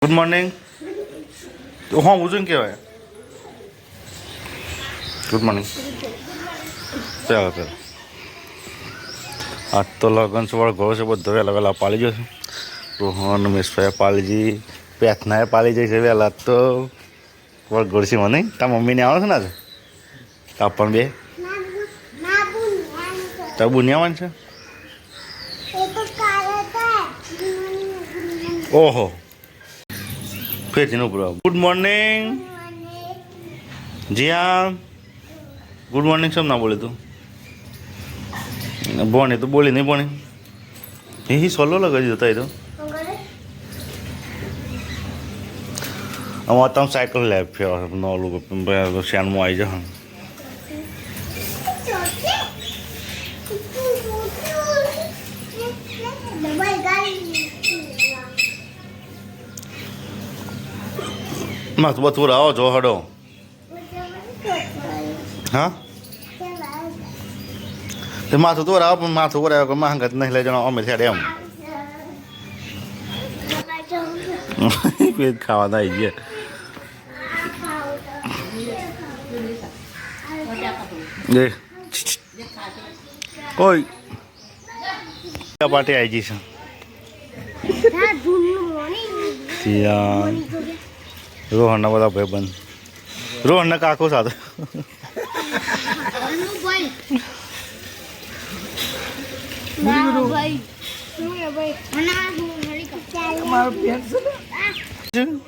Good morning. તો હા હું શું કહેવાય? Good morning. ચાલો ચાલો. આજ તો લગન સવાળ ઘરો છે બધો વહેલા વહેલા પાલી જશે. રોહન રમેશભાઈ પાલીજી પ્રાર્થનાએ પાલી જાય છે વહેલા તો વળ ઘરસી મને તાર મમ્મીને આવે છે ને આજે તાપ પણ બે તાર બુની આવવાનું છે. ઓહો ફેરથી નો બોલો. Good morning Jiya. Good morning સમ ના બોલે તું બોને તો બોલી નહીં બોને એ સોલો લગાવી જતા એ તો અમારે તમે સાયકલ લે ફેર નોલું શ્યાનમાં આવી જા. માથું બથું આવો જો હડો. હા તે માથું તો રાવ પણ માથું પર આવ્યો માં હંગત નહીં લઈ જણા અમે થયા એમ પેટ ખાવા થાય છે. દેખ કોઈ પાર્ટી આવી જઈશ. રોહનના બધા ભાઈ બંધ રોહનના કાકો સાથે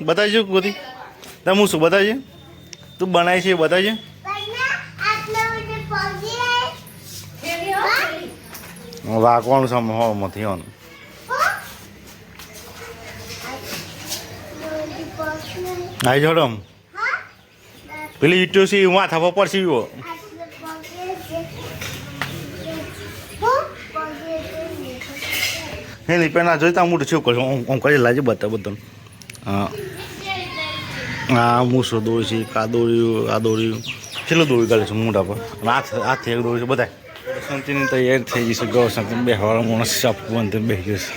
બતાવજો ગોદી તમે હું શું બતાવજે તું બનાય છે બતાવજે. વાગવાનું છે હો નથી હોનું આવી જોડો પેલી ઈટો છે માથા પર પડશે હે નહીં પેલા જોઈતા મોટું શું કરશું હું કરી લાજે બતા બધું. હા હા મૂસો દોરી છે કાદોર્યું આ દોર્યું છેલ્લું દોરી કાઢે છે મોઢા પર હાથ એક દોરી છે બધા શાંતિની તૈયારી થઈ જશે. ગૌ શાંતિ બેહવાળા માણસ સાપ બંધ બેસી જશે.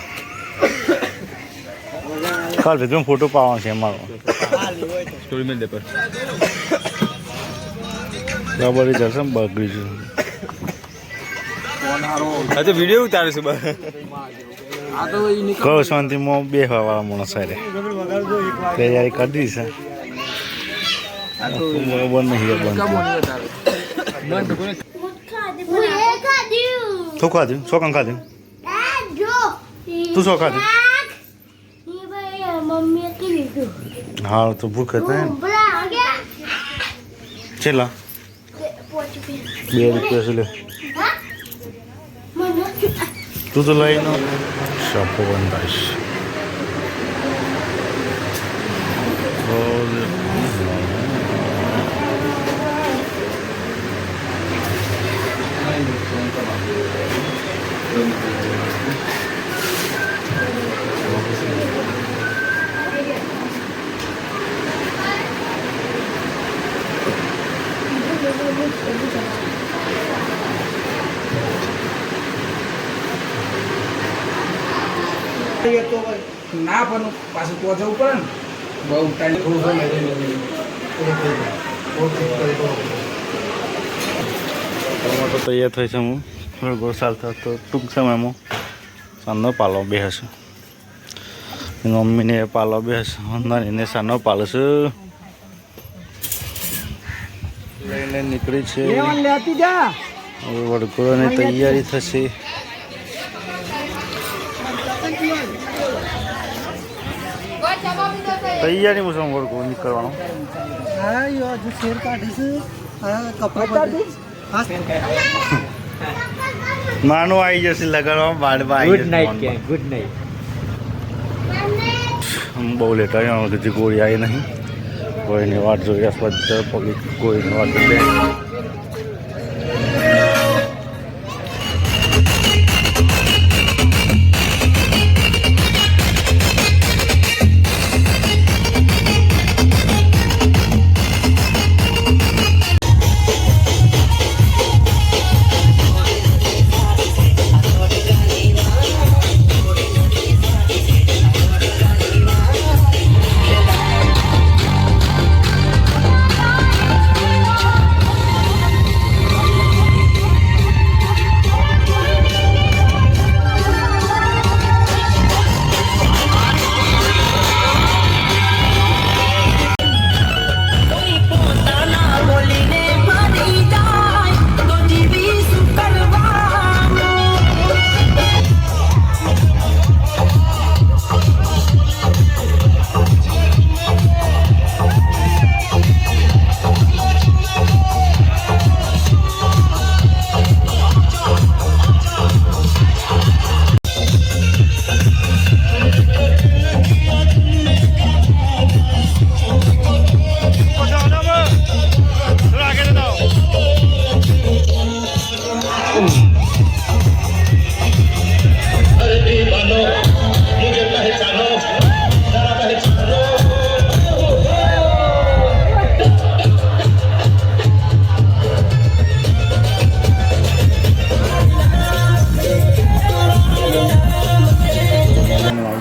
કાલ ભેગું ફોટો પાવાનો છે અમારો સ્ટોરી મેં દે પર બરાબર જશે બગડી છે. તો વિડીયો ઉતારે છે ગૌ શાંતિમાં બેહવાળા માણસ સારે તૈયારી કરી દીધી છે. બરાબર નહીં બંધ શું ખાધું શું કામ ખાધું તું શું ખાધું? હા તો ભૂખ હતા છેલ્લા 2 રૂપિયા છે લે તું તો લઈને શાપો બંધાઈશ. તો ના પણ પાછું પહોંચવું પડે ને બહુ ટાઈમ ટમાટો તૈયાર થઈ છે. હું થોડો ગોસાલ થતો તો ટૂંક સમયમાં સાંજનો પાલો બેસે મમ્મીને પાલો બેસે નાનીને સાંજનો પાલો છે લઈને નીકળી છે. વડગોળાની તૈયારી થશે. તૈયારી મુસમ વડગોળો નીકળવાનો. નાનું આવી જશે લગાડવામાં બાળમાં ગુડ નાઇટ ગુડ નાઇટ. બહુ લેટ આવ્યો હજી ગોળી આવી નહીં. કોઈની વાટ જોઈ બધા પબ્લિક કોઈની વાટ જોઈ.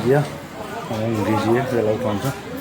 ગયા ઊંઘી જઈએ વહેલા ઉઠવાનું છે